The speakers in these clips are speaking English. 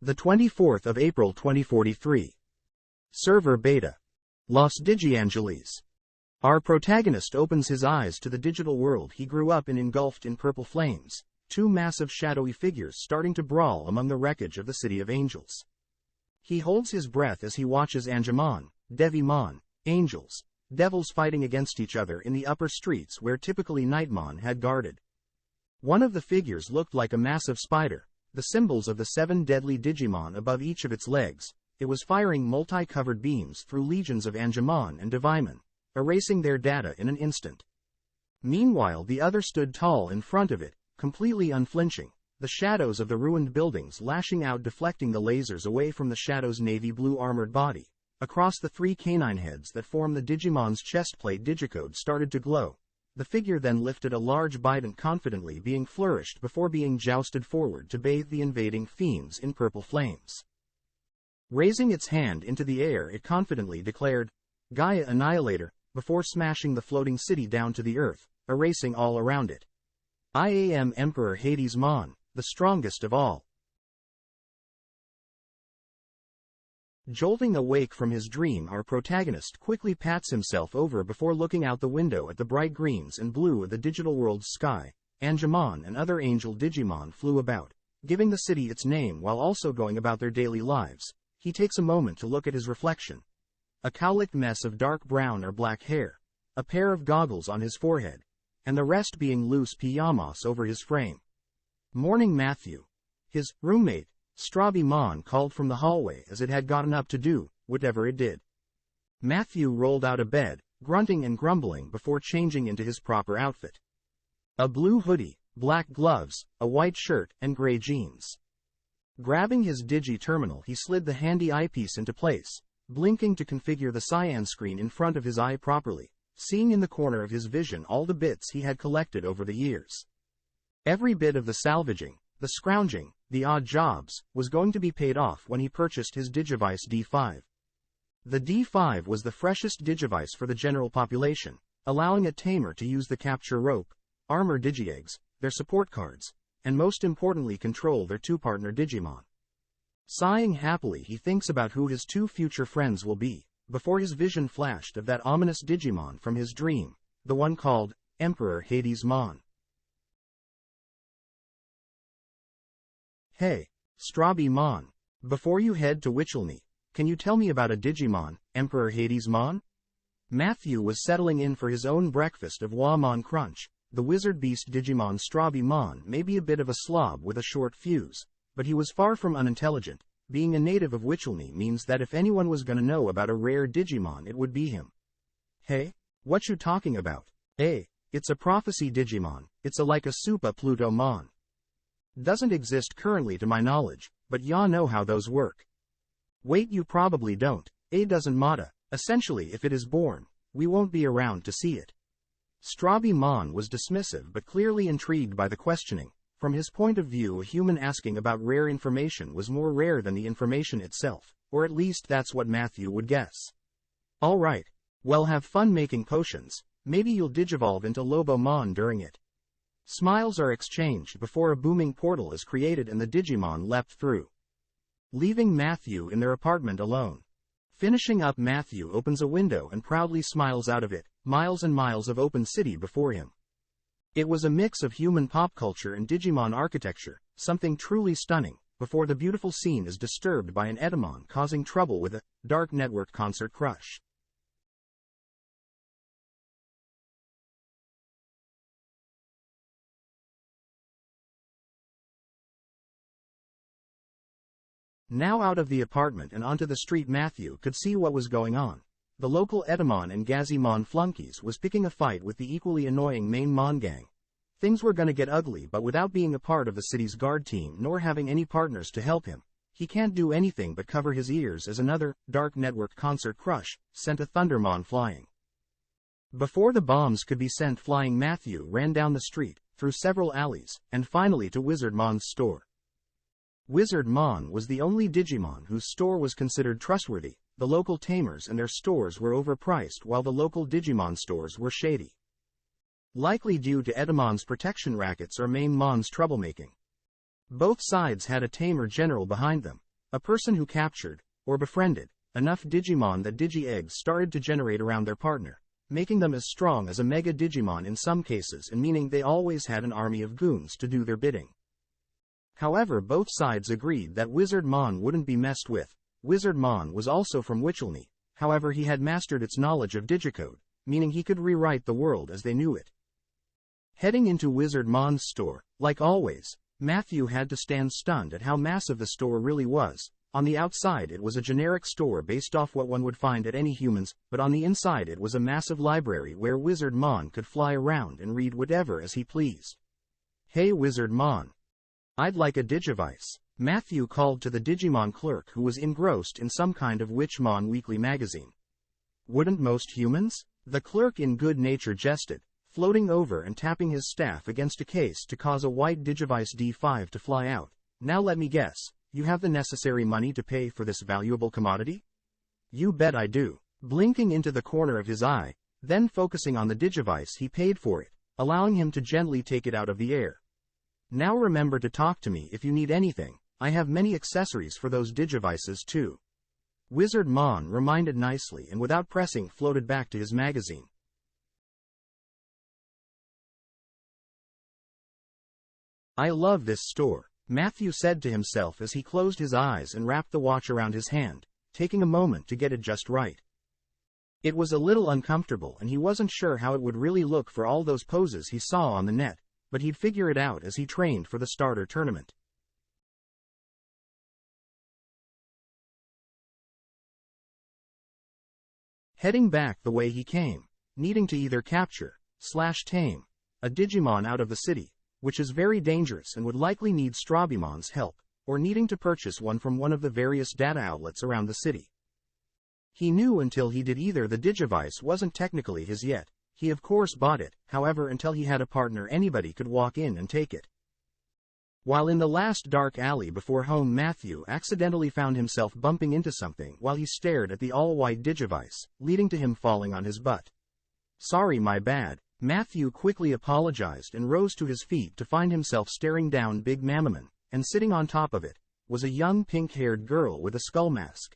The 24th of April 2043. Server Beta. Los Digiangeles. Our protagonist opens his eyes to the digital world he grew up in, engulfed in purple flames, two massive shadowy figures starting to brawl among the wreckage of the City of Angels. He holds his breath as he watches Angemon, Devimon, angels, devils fighting against each other in the upper streets where typically Nightmon had guarded. One of the figures looked like a massive spider, the symbols of the 7 deadly Digimon above each of its legs. It was firing multi-colored beams through legions of Angemon and Devimon, erasing their data in an instant. Meanwhile, the other stood tall in front of it, completely unflinching, the shadows of the ruined buildings lashing out, deflecting the lasers away from the Shadow's navy blue armored body. Across the 3 canine heads that form the Digimon's chestplate, digicode started to glow. The figure then lifted a large bident, confidently being flourished before being jousted forward to bathe the invading fiends in purple flames. Raising its hand into the air, it confidently declared, "Gaia Annihilator," before smashing the floating city down to the earth, erasing all around it. "I am Emperor Hades Mon, the strongest of all." Jolting awake from his dream, our protagonist quickly pats himself over before looking out the window at the bright greens and blue of the digital world's sky. Angemon and other angel Digimon flew about, giving the city its name while also going about their daily lives. He takes a moment to look at his reflection. A cowlicked mess of dark brown or black hair, a pair of goggles on his forehead, and the rest being loose pyjamas over his frame. Morning Matthew, his roommate, Strawbymon, called from the hallway as it had gotten up to do whatever it did. Matthew rolled out of bed, grunting and grumbling before changing into his proper outfit. A blue hoodie, black gloves, a white shirt, and gray jeans. Grabbing his digi-terminal, he slid the handy eyepiece into place, blinking to configure the cyan screen in front of his eye properly, seeing in the corner of his vision all the bits he had collected over the years. Every bit of the salvaging, the scrounging, the odd jobs, was going to be paid off when he purchased his Digivice D5. The D5 was the freshest Digivice for the general population, allowing a tamer to use the capture rope, armor Digieggs, their support cards, and most importantly control their 2-partner Digimon. Sighing happily, he thinks about who his 2 future friends will be, before his vision flashed of that ominous Digimon from his dream, the one called Emperor Hades Mon. "Hey, Strawbymon, before you head to Wichelny, can you tell me about a Digimon, Emperor Hades Mon?" Matthew was settling in for his own breakfast of Wamon Crunch. The wizard beast Digimon Strawbymon may be a bit of a slob with a short fuse, but he was far from unintelligent. Being a native of Wichelny means that if anyone was gonna know about a rare Digimon, it would be him. "Hey, what you talking about?" It's a prophecy Digimon. It's a like a Supa Pluto Mon. Doesn't exist currently to my knowledge, but ya know how those work." "Wait, you probably don't. Doesn't matter. Essentially, if it is born, we won't be around to see it." Strawbymon was dismissive but clearly intrigued by the questioning. From his point of view, a human asking about rare information was more rare than the information itself, or at least that's what Matthew would guess. "All right. Well, have fun making potions. Maybe you'll digivolve into Lobomon during it." Smiles are exchanged before a booming portal is created and the Digimon leapt through, leaving Matthew in their apartment alone. Finishing up, Matthew opens a window and proudly smiles out of it, miles and miles of open city before him. It was a mix of human pop culture and Digimon architecture, something truly stunning, before the beautiful scene is disturbed by an Edamon causing trouble with a dark network concert crush. Now out of the apartment and onto the street, Matthew could see what was going on. The local Edamon and Gazimon flunkies was picking a fight with the equally annoying main Mon gang. Things were gonna get ugly, but without being a part of the city's guard team nor having any partners to help him, he can't do anything but cover his ears as another dark network concert crush sent a Thundermon flying. Before the bombs could be sent flying, Matthew ran down the street, through several alleys, and finally to Wizardmon's store. Wizardmon was the only Digimon whose store was considered trustworthy. The local tamers and their stores were overpriced while the local Digimon stores were shady. Likely due to Edamon's protection rackets or main Mon's troublemaking. Both sides had a tamer general behind them, A person who captured, or befriended, enough Digimon that Digi-Eggs started to generate around their partner, making them as strong as a Mega Digimon in some cases and meaning they always had an army of goons to do their bidding. However, both sides agreed that Wizard Mon wouldn't be messed with. Wizard Mon was also from Witchelney, however he had mastered its knowledge of Digicode, meaning he could rewrite the world as they knew it. Heading into Wizard Mon's store, like always, Matthew had to stand stunned at how massive the store really was. On the outside it was a generic store based off what one would find at any humans, but on the inside it was a massive library where Wizard Mon could fly around and read whatever as he pleased. "Hey Wizard Mon. I'd like a Digivice," Matthew called to the Digimon clerk who was engrossed in some kind of Witchmon weekly magazine. "Wouldn't most humans?" The clerk in good nature jested, floating over and tapping his staff against a case to cause a white Digivice D5 to fly out. "Now let me guess, you have the necessary money to pay for this valuable commodity?" "You bet I do." Blinking into the corner of his eye, then focusing on the Digivice, he paid for it, allowing him to gently take it out of the air. "Now remember to talk to me if you need anything. I have many accessories for those Digivices too." Wizard Mon reminded nicely and without pressing floated back to his magazine. "I love this store," Matthew said to himself as he closed his eyes and wrapped the watch around his hand, taking a moment to get it just right. It was a little uncomfortable and he wasn't sure how it would really look for all those poses he saw on the net, but he'd figure it out as he trained for the starter tournament. Heading back the way he came, needing to either capture/tame a Digimon out of the city, which is very dangerous and would likely need Strawbimon's help, or needing to purchase one from one of the various data outlets around the city. He knew until he did either the Digivice wasn't technically his yet. He of course bought it, however until he had a partner anybody could walk in and take it. While in the last dark alley before home, Matthew accidentally found himself bumping into something while he stared at the all-white Digivice, leading to him falling on his butt. "Sorry, my bad." Matthew quickly apologized and rose to his feet to find himself staring down Big Mammoman, and sitting on top of it was a young pink-haired girl with a skull mask.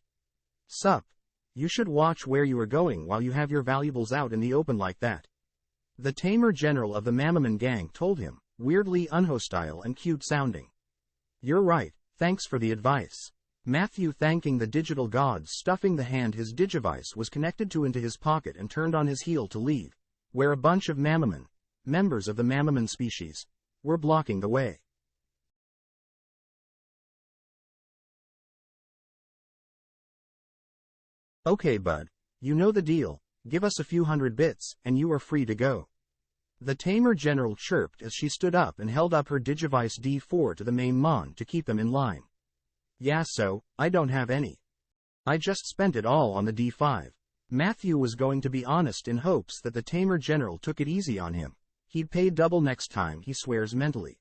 "Sup? You should watch where you are going while you have your valuables out in the open like that," the tamer general of the Mammoman gang told him, weirdly unhostile and cute sounding. "You're right, thanks for the advice." Matthew thanking the digital gods, stuffing the hand his Digivice was connected to into his pocket and turned on his heel to leave, where a bunch of Mammoman, members of the Mammoman species, were blocking the way. "Okay bud, you know the deal, give us a few hundred bits, and you are free to go," the tamer general chirped as she stood up and held up her Digivice D4 to the main Mon to keep them in line. "Yeah, so, I don't have any. I just spent it all on the D5. Matthew was going to be honest in hopes that the tamer general took it easy on him. He'd pay double next time, he swears mentally.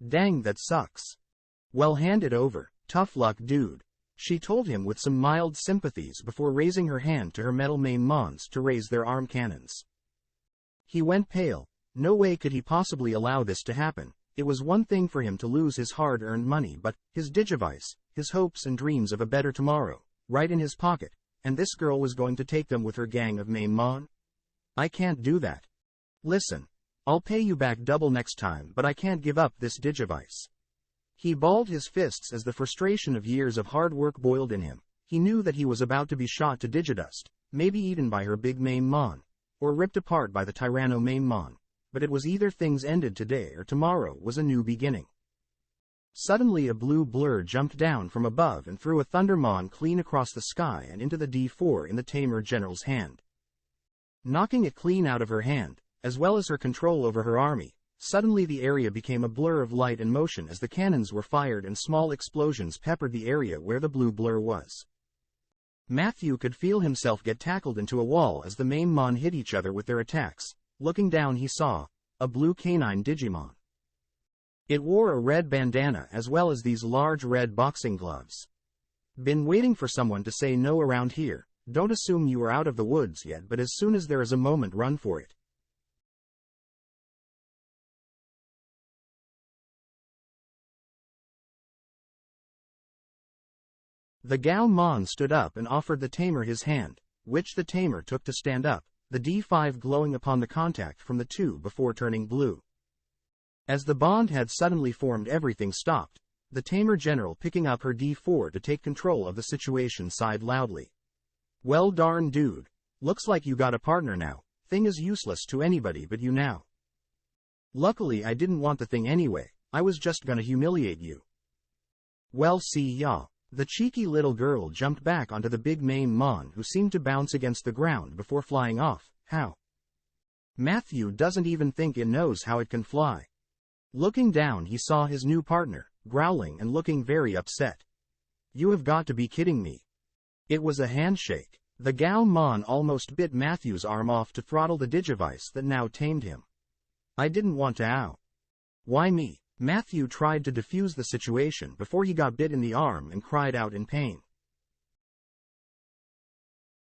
"Dang, that sucks." "Well, hand it over, tough luck dude," she told him with some mild sympathies before raising her hand to her metal main Mons to raise their arm cannons. He went pale. No way could he possibly allow this to happen. It was one thing for him to lose his hard-earned money, but his Digivice, his hopes and dreams of a better tomorrow, right in his pocket, and this girl was going to take them with her gang of main Mon? "I can't do that. Listen, I'll pay you back double next time, but I can't give up this Digivice." He balled his fists as the frustration of years of hard work boiled in him. He knew that he was about to be shot to Digidust, maybe eaten by her big main Mon, or ripped apart by the Tyranno main Mon, but it was either things ended today or tomorrow was a new beginning. Suddenly a blue blur jumped down from above and threw a Thundermon clean across the sky and into the D4 in the tamer general's hand. Knocking it clean out of her hand, as well as her control over her army, suddenly the area became a blur of light and motion as the cannons were fired and small explosions peppered the area where the blue blur was. Matthew could feel himself get tackled into a wall as the main Mon hit each other with their attacks. Looking down he saw a blue canine Digimon. It wore a red bandana as well as these large red boxing gloves. "Been waiting for someone to say no around here. Don't assume you are out of the woods yet, but as soon as there is a moment, run for it." The Gao Mon stood up and offered the tamer his hand, which the tamer took to stand up, the D5 glowing upon the contact from the two before turning blue. As the bond had suddenly formed, everything stopped. The tamer general, picking up her D4 to take control of the situation, sighed loudly. Well darn dude. Looks like you got a partner now. Thing is useless to anybody but you now. Luckily I didn't want the thing anyway, I was just gonna humiliate you. Well see ya. The cheeky little girl jumped back onto the big main Mon, who seemed to bounce against the ground before flying off. How? Matthew doesn't even think it knows how it can fly. Looking down, he saw his new partner, growling and looking very upset. You have got to be kidding me. It was a handshake. The Gao Mon almost bit Matthew's arm off to throttle the digivice that now tamed him. I didn't want to. Ow. Why me? Matthew tried to defuse the situation before he got bit in the arm and cried out in pain.